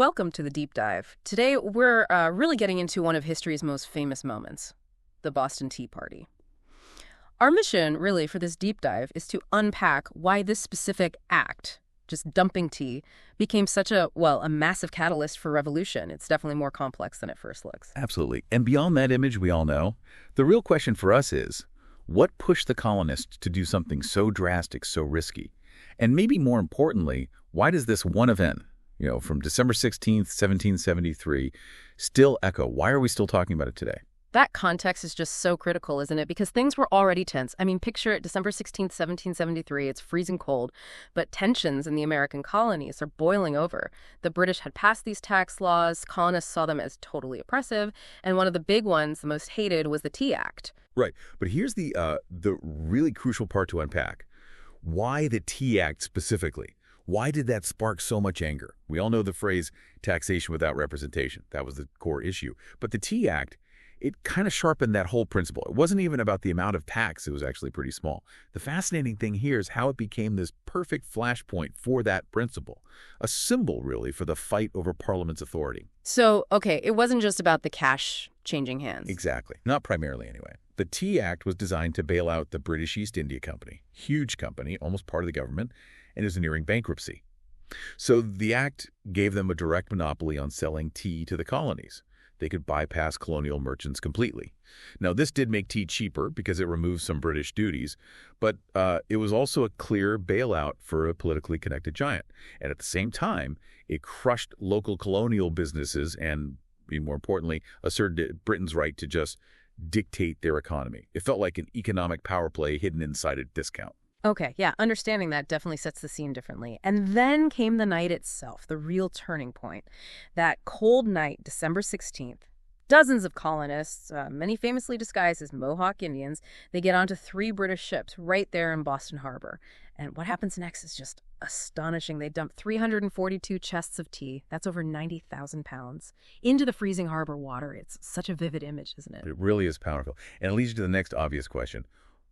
Welcome to the Deep Dive. Today, we're really getting into one of history's most famous moments, the Boston Tea Party. Our mission, really, for this deep dive is to unpack why this specific act, just dumping tea, became such a massive catalyst for revolution. It's definitely more complex than it first looks. Absolutely. And beyond that image we all know, the real question for us is, what pushed the colonists to do something so drastic, so risky? And maybe more importantly, why does this one event, from December 16th, 1773, still echo? Why are we still talking about it today? That context is just so critical, isn't it? Because things were already tense. I mean, picture it, December 16th, 1773, it's freezing cold, but tensions in the American colonies are boiling over. The British had passed these tax laws, colonists saw them as totally oppressive, and one of the big ones, the most hated, was the Tea Act. Right. But here's the really crucial part to unpack. Why the Tea Act specifically? Why did that spark so much anger? We all know the phrase taxation without representation. That was the core issue. But the Tea Act, it kind of sharpened that whole principle. It wasn't even about the amount of tax. It was actually pretty small. The fascinating thing here is how it became this perfect flashpoint for that principle, a symbol, really, for the fight over Parliament's authority. So, okay, it wasn't just about the cash changing hands. Exactly. Not primarily, anyway. The Tea Act was designed to bail out the British East India Company, huge company, almost part of the government, and is nearing bankruptcy. So the act gave them a direct monopoly on selling tea to the colonies. They could bypass colonial merchants completely. Now, this did make tea cheaper because it removed some British duties, but it was also a clear bailout for a politically connected giant. And at the same time, it crushed local colonial businesses and, more importantly, asserted Britain's right to just dictate their economy. It felt like an economic power play hidden inside a discount. Okay, yeah, understanding that definitely sets the scene differently. And then came the night itself, the real turning point. That cold night, December 16th. Dozens of colonists, many famously disguised as Mohawk Indians, they get onto 3 British ships right there in Boston Harbor. And what happens next is just astonishing. They dump 342 chests of tea, that's over 90,000 pounds, into the freezing harbor water. It's such a vivid image, isn't it? It really is powerful. And it leads you to the next obvious question.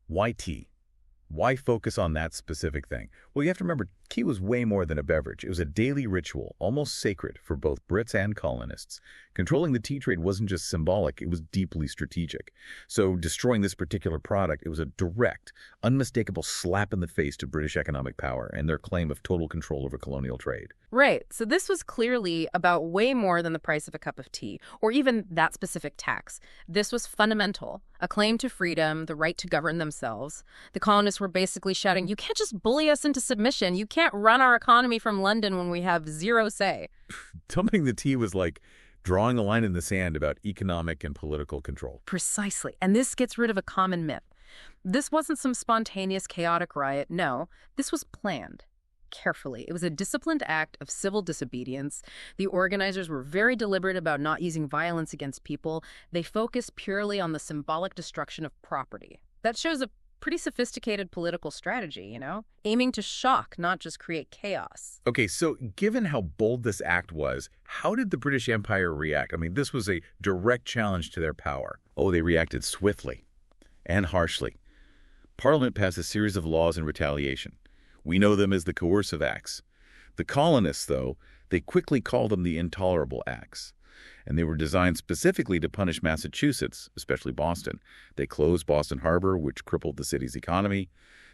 Why tea? Why focus on that specific thing? Well, you have to remember, tea was way more than a beverage. It was a daily ritual, almost sacred for both Brits and colonists. Controlling the tea trade wasn't just symbolic, it was deeply strategic. So destroying this particular product, it was a direct, unmistakable slap in the face to British economic power and their claim of total control over colonial trade. Right. So this was clearly about way more than the price of a cup of tea, or even that specific tax. This was fundamental, a claim to freedom, the right to govern themselves. The colonists were basically shouting, you can't just bully us into submission. You can't run our economy from London when we have zero say. Dumping the tea was like drawing a line in the sand about economic and political control. Precisely. And this gets rid of a common myth. This wasn't some spontaneous, chaotic riot. No, this was planned. Carefully. It was a disciplined act of civil disobedience. The organizers were very deliberate about not using violence against people. They focused purely on the symbolic destruction of property. That shows a pretty sophisticated political strategy, aiming to shock, not just create chaos. Okay, so given how bold this act was, how did the British Empire react? I mean, this was a direct challenge to their power. Oh, they reacted swiftly and harshly. Parliament passed a series of laws in retaliation. We know them as the Coercive Acts. The colonists, though, they quickly called them the Intolerable Acts. And they were designed specifically to punish Massachusetts, especially Boston. They closed Boston Harbor, which crippled the city's economy.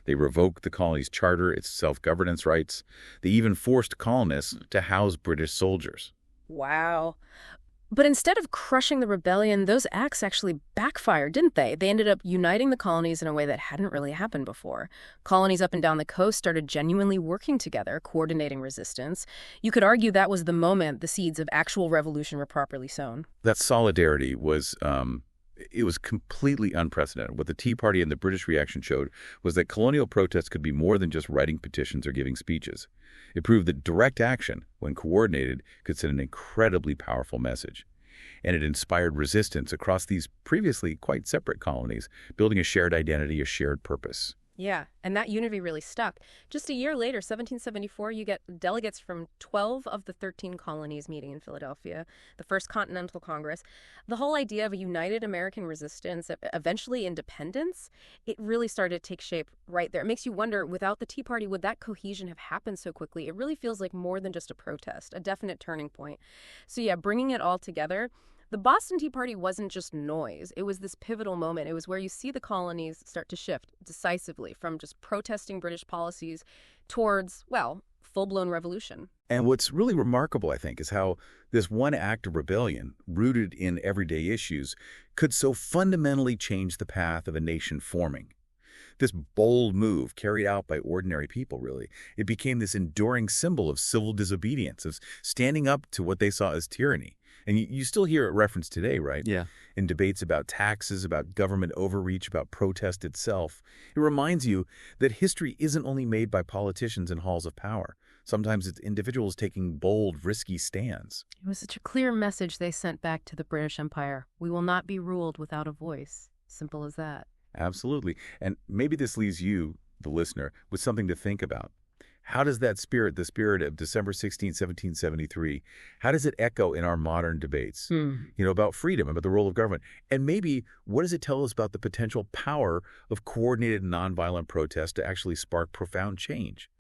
They revoked the colony's charter, its self-governance rights. They even forced colonists to house British soldiers. Wow. But instead of crushing the rebellion, those acts actually backfired, didn't they? They ended up uniting the colonies in a way that hadn't really happened before. Colonies up and down the coast started genuinely working together, coordinating resistance. You could argue that was the moment the seeds of actual revolution were properly sown. That solidarity was, it was completely unprecedented. What the Tea Party and the British reaction showed was that colonial protests could be more than just writing petitions or giving speeches. It proved that direct action, when coordinated, could send an incredibly powerful message. And it inspired resistance across these previously quite separate colonies, building a shared identity, a shared purpose. Yeah, and that unity really stuck. Just a year later, 1774, you get delegates from 12 of the 13 colonies meeting in Philadelphia, the First Continental Congress. The whole idea of a united American resistance, eventually independence, it really started to take shape right there. It makes you wonder, without the Tea Party, would that cohesion have happened so quickly? It really feels like more than just a protest, a definite turning point. So yeah, bringing it all together, the Boston Tea Party wasn't just noise. It was this pivotal moment. It was where you see the colonies start to shift decisively from just protesting British policies towards, well, full-blown revolution. And what's really remarkable, I think, is how this one act of rebellion, rooted in everyday issues, could so fundamentally change the path of a nation forming. This bold move carried out by ordinary people, really, it became this enduring symbol of civil disobedience, of standing up to what they saw as tyranny. And you still hear it referenced today, right? Yeah. In debates about taxes, about government overreach, about protest itself. It reminds you that history isn't only made by politicians in halls of power. Sometimes it's individuals taking bold, risky stands. It was such a clear message they sent back to the British Empire. We will not be ruled without a voice. Simple as that. Absolutely. And maybe this leaves you, the listener, with something to think about. How does that spirit, the spirit of December 16, 1773, how does it echo in our modern debates, about freedom, about the role of government? And maybe what does it tell us about the potential power of coordinated nonviolent protest to actually spark profound change?